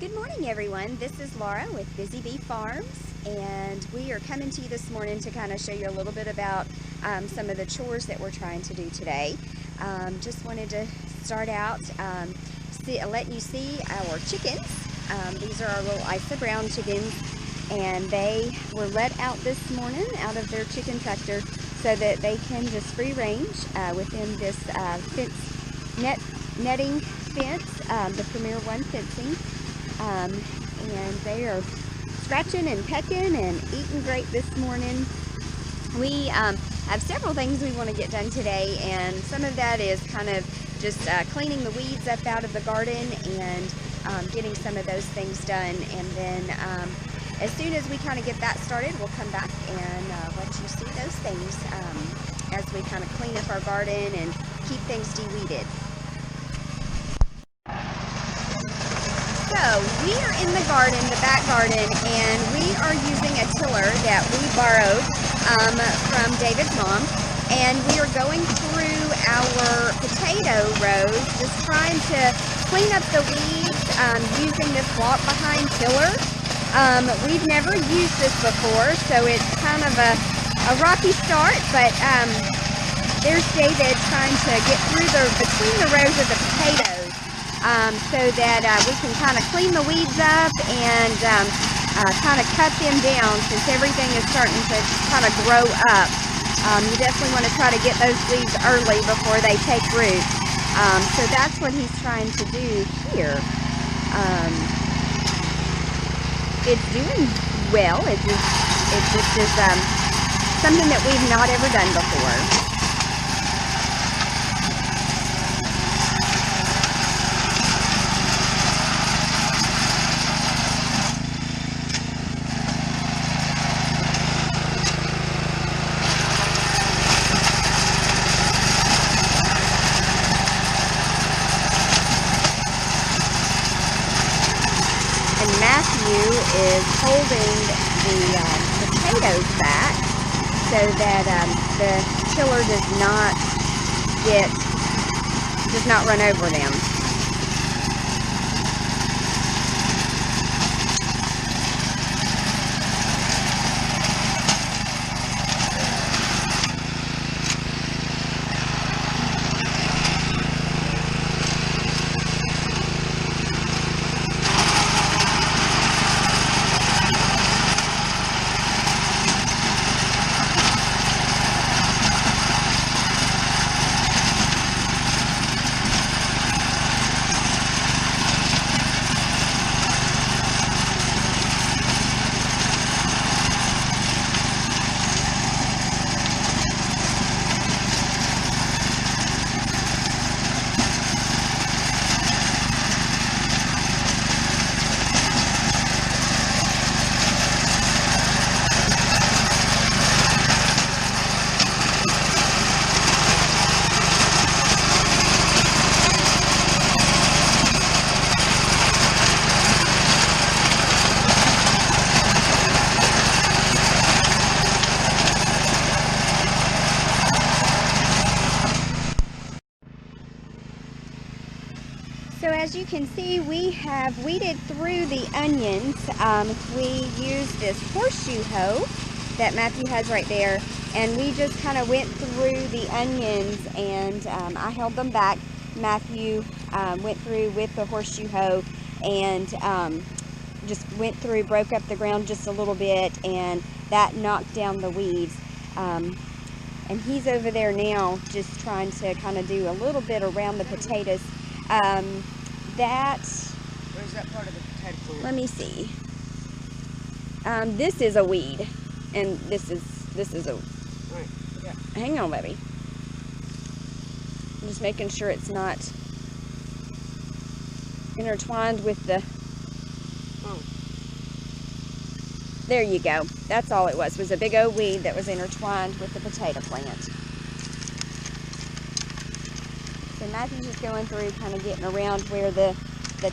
Good morning, everyone. This is Laura with Busy Bee Farms, and we are coming to you this morning to kind of show you a little bit about some of the chores that we're trying to do today. Just wanted to start out letting you see our chickens. These are our little Isa Brown chickens, and they were let out this morning out of their chicken tractor so that they can just free range within this netting fence, the Premier One fencing. And they are scratching and pecking and eating great this morning. We have several things we want to get done today, and some of that is kind of just cleaning the weeds up out of the garden and getting some of those things done. And then as soon as we kind of get that started, we'll come back and let you see those things as we kind of clean up our garden and keep things de-weeded. So we are in the garden, the back garden, and we are using a tiller that we borrowed from David's mom, and we are going through our potato rows, just trying to clean up the weeds using this walk-behind tiller. We've never used this before, so it's kind of a rocky start, but there's David trying to get through between the rows of the potatoes. So that we can kind of clean the weeds up and kind of cut them down, since everything is starting to kind of grow up. You definitely want to try to get those weeds early before they take root. So that's what he's trying to do here. It's doing well. It just is something that we've not ever done before. Matthew is holding the potatoes back so that the tiller does not run over them. So as you can see, we have weeded through the onions. We used this horseshoe hoe that Matthew has right there, and we just kind of went through the onions, and I held them back. Matthew went through with the horseshoe hoe and just went through, broke up the ground just a little bit, and that knocked down the weeds. And he's over there now just trying to kind of do a little bit around the potatoes. Where's that part of the potato plant? Let me see. This is a weed, and this is a. Right. Yeah. Hang on, baby. I'm just making sure it's not intertwined with the. Oh. There you go. That's all it was a big old weed that was intertwined with the potato plant. So Matthew's just going through, kind of getting around where the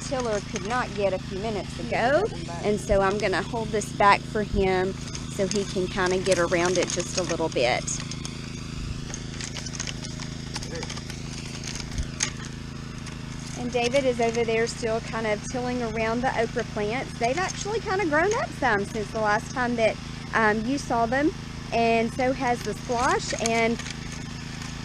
tiller could not get a few minutes ago. And so I'm going to hold this back for him so he can kind of get around it just a little bit. And David is over there still kind of tilling around the okra plants. They've actually kind of grown up some since the last time that you saw them. And so has the squash. And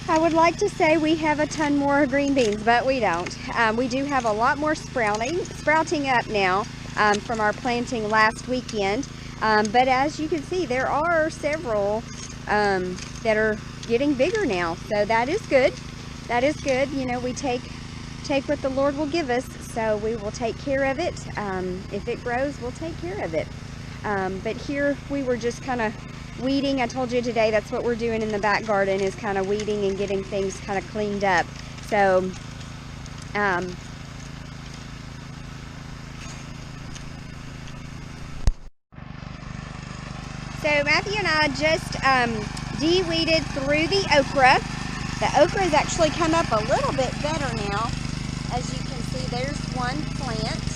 I would like to say we have a ton more green beans, but we don't. We do have a lot more sprouting up now from our planting last weekend. But as you can see, there are several that are getting bigger now. So that is good. That is good. You know, we take what the Lord will give us, so we will take care of it. If it grows, we'll take care of it. But here we were just kind of weeding. I told you today that's what we're doing in the back garden, is kind of weeding and getting things kind of cleaned up. So Matthew and I just de-weeded through the okra. The okra has actually come up a little bit better now. As you can see, there's one plant.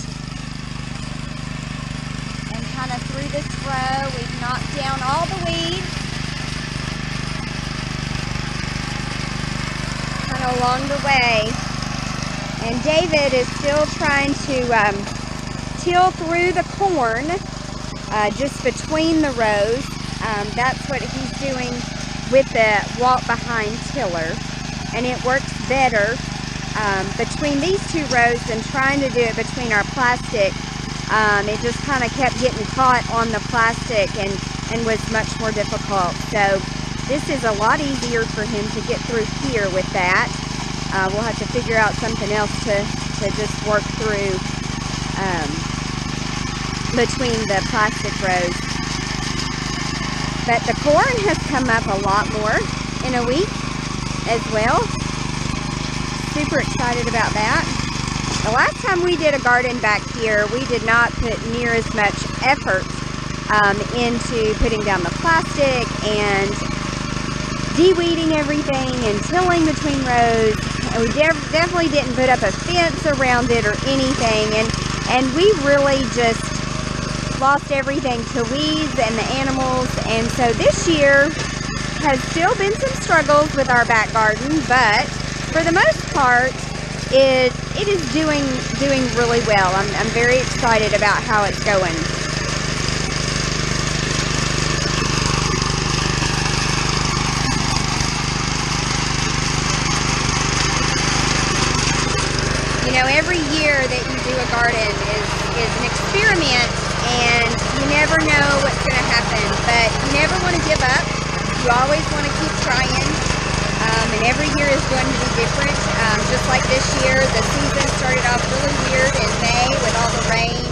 And kind of through this row, we've knocked down all the weeds. Kind of along the way. And David is still trying to till through the corn, just between the rows. That's what he's doing with the walk behind tiller, and it works better between these two rows than trying to do it between our plastic. It just kind of kept getting caught on the plastic and was much more difficult. So this is a lot easier for him to get through here with that. We'll have to figure out something else to just work through between the plastic rows. But the corn has come up a lot more in a week as well. Super excited about that. The last time we did a garden back here, we did not put near as much effort into putting down the plastic and de-weeding everything and tilling between rows. And we definitely didn't put up a fence around it or anything. And we really just lost everything to weeds and the animals. And so this year has still been some struggles with our back garden, but for the most part it is doing really well. I'm very excited about how it's going. You know, every year that you do a garden is an experiment, and you never know what's going to happen, but you never want to give up. You always want to keep trying, and every year is going to be different. Just like this year, the season started off really weird in May with all the rain,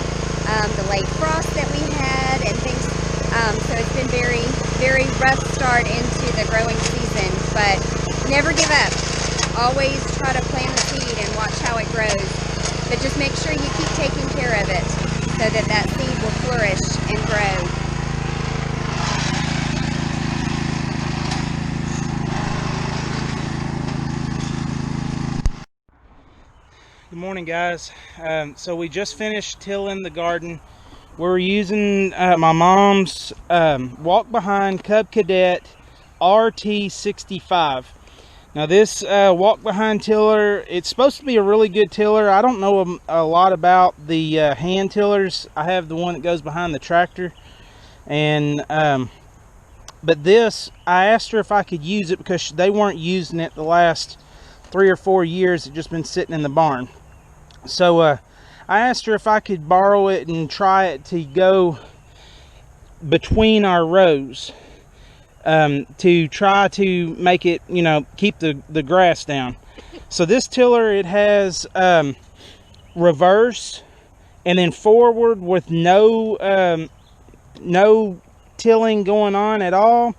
the late frost that we had, and things. So it's been very, very rough start into the growing season, but never give up. Always try to plant the seed and watch how it grows, but just make sure you keep taking care of it so that that seed will flourish and grow. Good morning, guys. So we just finished tilling the garden. We're using my mom's walk behind Cub Cadet RT65. Now this walk behind tiller, it's supposed to be a really good tiller. I don't know a lot about the hand tillers. I have the one that goes behind the tractor, and but this, I asked her if I could use it because they weren't using it the last 3 or 4 years. It's just been sitting in the barn. So I asked her if I could borrow it and try it to go between our rows, to try to make it, you know, keep the grass down. So this tiller, it has reverse and then forward with no tilling going on at all.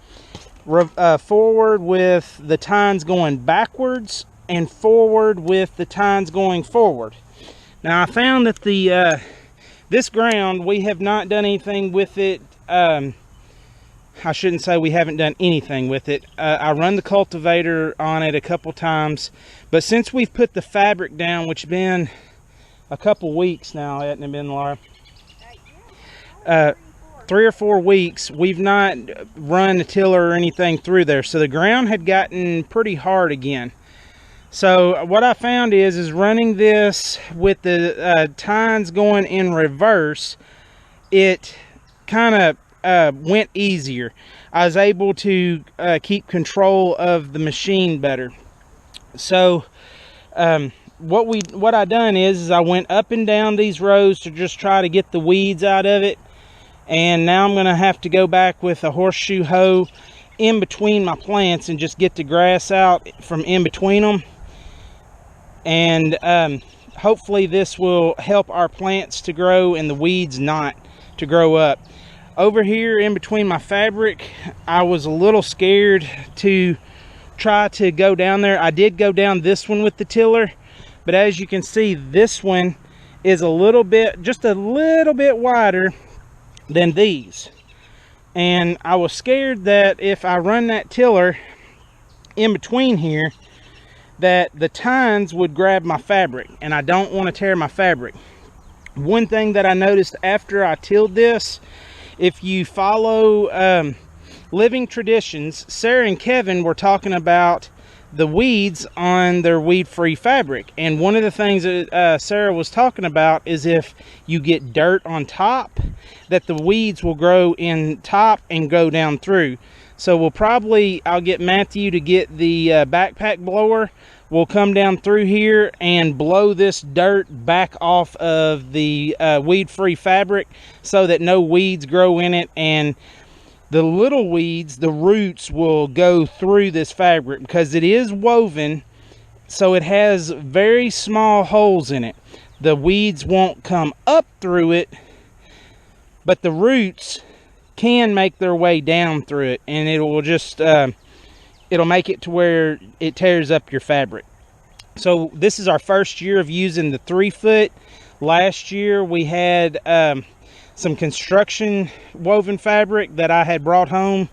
Forward with the tines going backwards, and forward with the tines going forward. Now I found that the this ground, we have not done anything with it. I shouldn't say we haven't done anything with it. I run the cultivator on it a couple times, but since we've put the fabric down, which has been a couple weeks now, hasn't it been, Laura? 3 or 4 weeks, we've not run the tiller or anything through there. So the ground had gotten pretty hard again. So what I found is running this with the tines going in reverse, it kind of went easier. I was able to keep control of the machine better. So what I done is I went up and down these rows to just try to get the weeds out of it. And now I'm going to have to go back with a horseshoe hoe in between my plants and just get the grass out from in between them. And hopefully this will help our plants to grow and the weeds not to grow up. Over here in between my fabric, I was a little scared to try to go down there. I did go down this one with the tiller, but as you can see, this one is just a little bit wider than these. And I was scared that if I run that tiller in between here, that the tines would grab my fabric, and I don't want to tear my fabric. One thing that I noticed after I tilled this, if you follow Living Traditions, Sarah and Kevin were talking about the weeds on their weed-free fabric, and one of the things that Sarah was talking about is if you get dirt on top, that the weeds will grow in top and go down through. So I'll get Matthew to get the backpack blower. We'll come down through here and blow this dirt back off of the weed-free fabric so that no weeds grow in it, and the little weeds, the roots, will go through this fabric because it is woven, so it has very small holes in it. The weeds won't come up through it, but the roots can make their way down through it, and it will just it'll make it to where it tears up your fabric. So this is our first year of using the 3-foot. Last year we had some construction woven fabric that I had brought home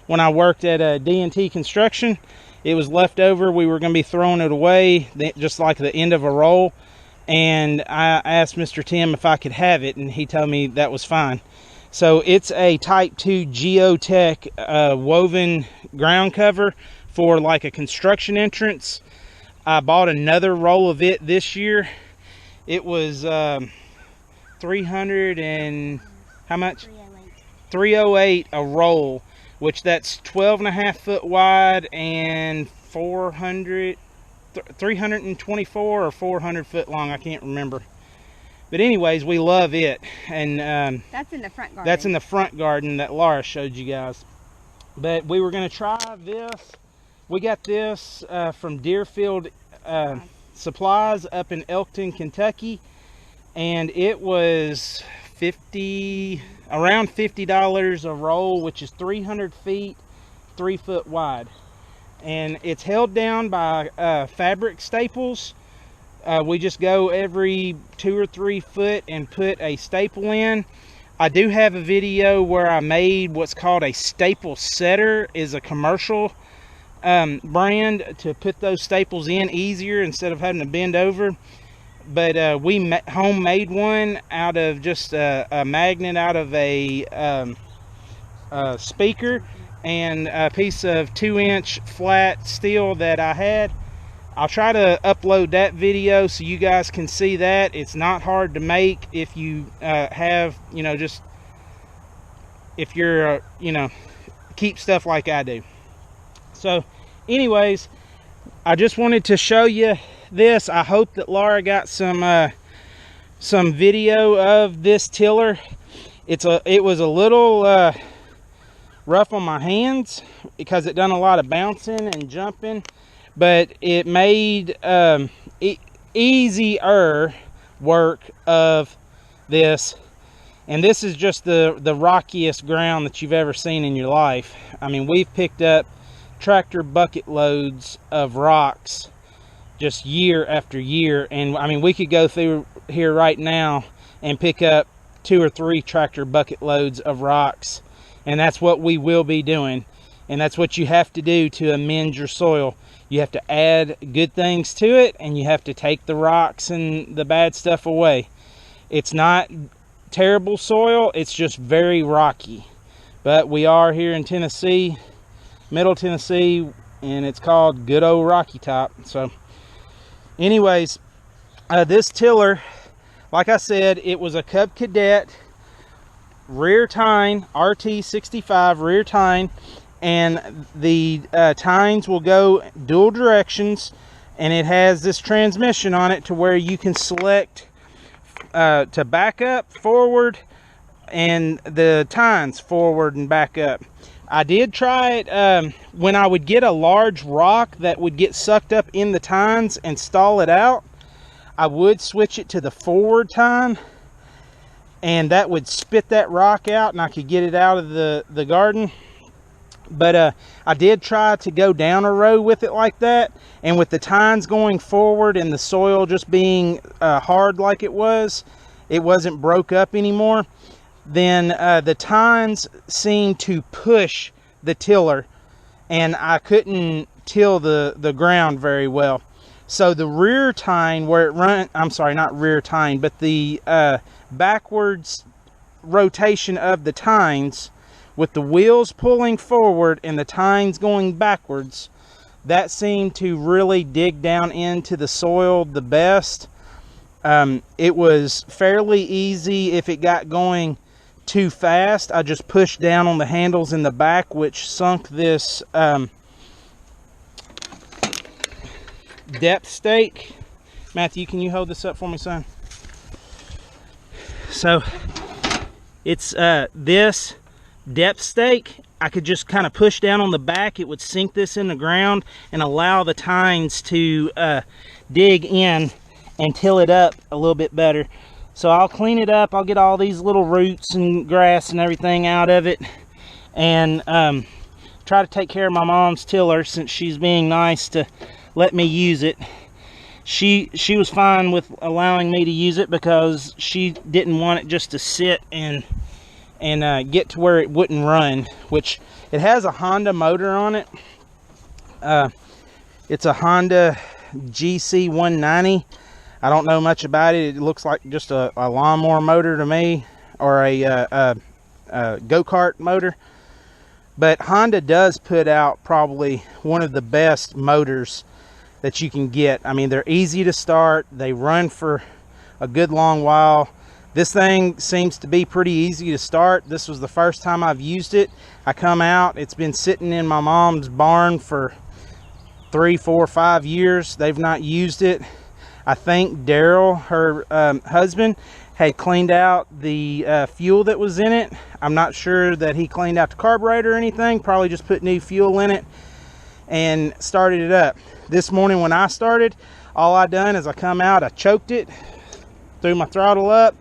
when I worked at D&T Construction. It was left over. We were going to be throwing it away, just like the end of a roll, and I asked Mr. Tim if I could have it, and he told me that was fine. So it's a Type 2 Geotech woven ground cover for like a construction entrance. I bought another roll of it this year. It was 300 and how much? 308 a roll, which that's 12.5 foot wide and 324 or 400 foot long. I can't remember. But anyways, we love it. And that's in the front garden. That's in the front garden that Laura showed you guys. But we were going to try this. We got this from Deerfield Supplies up in Elkton, Kentucky. And it was around $50 a roll, which is 300 feet, 3 foot wide. And it's held down by fabric staples. We just go every 2 or 3 foot and put a staple in. I do have a video where I made what's called a staple setter, is a commercial brand to put those staples in easier instead of having to bend over. But we homemade one out of just a magnet out of a speaker and a piece of 2-inch flat steel that I had. I'll try to upload that video so you guys can see that. It's not hard to make if you have, just if you're, keep stuff like I do. So anyways, I just wanted to show you this. I hope that Laura got some video of this tiller. It was a little rough on my hands because it done a lot of bouncing and jumping, but it made easier work of this. And this is just the rockiest ground that you've ever seen in your life. I mean, we've picked up tractor bucket loads of rocks just year after year, and I mean, we could go through here right now and pick up 2 or 3 tractor bucket loads of rocks, and that's what we will be doing. And that's what you have to do to amend your soil. You have to add good things to it, and you have to take the rocks and the bad stuff away. It's not terrible soil, it's just very rocky. But we are here in Tennessee, Middle Tennessee, and it's called good old Rocky Top. So anyways, this tiller, like I said, it was a Cub Cadet rear tine, RT65 rear tine, and the tines will go dual directions, and it has this transmission on it to where you can select to back up, forward, and the tines forward and back up. I did try it when I would get a large rock that would get sucked up in the tines and stall it out. I would switch it to the forward tine, and that would spit that rock out and I could get it out of the garden. But I did try to go down a row with it like that, and with the tines going forward and the soil just being hard like it wasn't broke up anymore, then the tines seemed to push the tiller, and I couldn't till the ground very well. So the rear tine, where it run, I'm sorry, not rear tine, but the backwards rotation of the tines, with the wheels pulling forward and the tines going backwards, that seemed to really dig down into the soil the best. It was fairly easy. If it got going too fast, I just pushed down on the handles in the back, which sunk this depth stake. Matthew, can you hold this up for me, son? So it's this depth stake. I could just kind of push down on the back. It would sink this in the ground and allow the tines to dig in and till it up a little bit better. So I'll clean it up. I'll get all these little roots and grass and everything out of it, and try to take care of my mom's tiller, since she's being nice to let me use it. She was fine with allowing me to use it because she didn't want it just to sit and get to where it wouldn't run, which it has a Honda motor on it. It's a Honda GC190. I don't know much about it. It looks like just a lawnmower motor to me, or a go-kart motor. But Honda does put out probably one of the best motors that you can get. I mean, they're easy to start. They run for a good long while. This thing seems to be pretty easy to start. This was the first time I've used it. I come out, it's been sitting in my mom's barn for 3, 4, 5 years. They've not used it. I think Daryl, her husband, had cleaned out the fuel that was in it. I'm not sure that he cleaned out the carburetor or anything. Probably just put new fuel in it and started it up. This morning when I started, all I done is I come out, I choked it, threw my throttle up,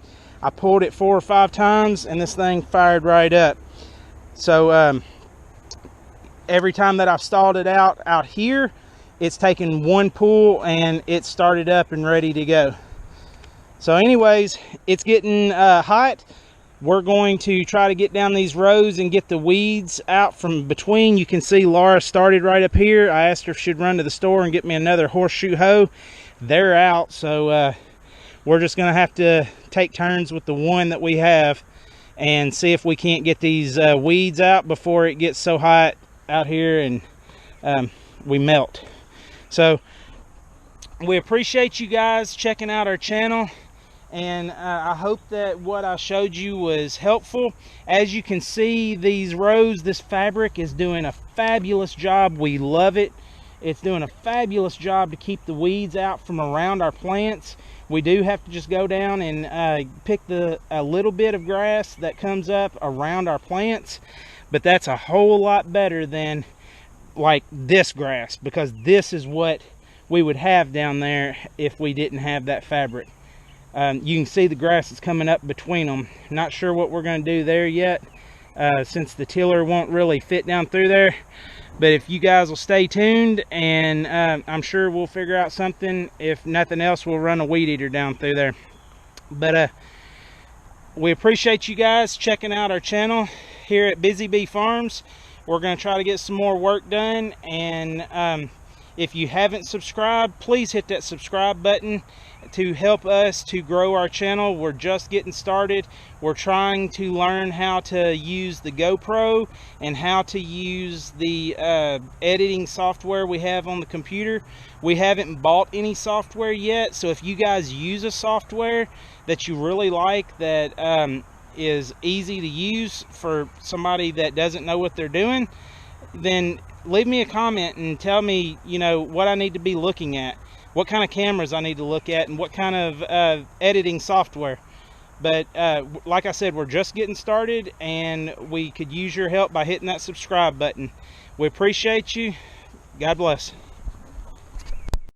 I pulled it 4 or 5 times, and this thing fired right up. So every time that I've stalled it out here, it's taken one pull and it started up and ready to go. So anyways, it's getting hot. We're going to try to get down these rows and get the weeds out from between. You can see Laura started right up here. I asked her if she'd run to the store and get me another horseshoe hoe. They're out, so we're just gonna have to take turns with the one that we have and see if we can't get these weeds out before it gets so hot out here and we melt. So we appreciate you guys checking out our channel, and I hope that what I showed you was helpful. As you can see, these rows, this fabric is doing a fabulous job. We love it. It's doing a fabulous job to keep the weeds out from around our plants. We do have to just go down and pick a little bit of grass that comes up around our plants, but that's a whole lot better than like this grass, because this is what we would have down there if we didn't have that fabric. You can see the grass that's coming up between them. Not sure what we're going to do there yet, since the tiller won't really fit down through there. But if you guys will stay tuned, and I'm sure we'll figure out something. If nothing else, we'll run a weed eater down through there. But we appreciate you guys checking out our channel here at Busy Bee Farms. We're going to try to get some more work done, and If you haven't subscribed, please hit that subscribe button to help us to grow our channel. We're just getting started. We're trying to learn how to use the GoPro and how to use the editing software we have on the computer. We haven't bought any software yet, so if you guys use a software that you really like, that is easy to use for somebody that doesn't know what they're doing, then leave me a comment and tell me, you know, what I need to be looking at, what kind of cameras I need to look at, and what kind of editing software. But like I said, we're just getting started, and we could use your help by hitting that subscribe button. We appreciate you. God bless.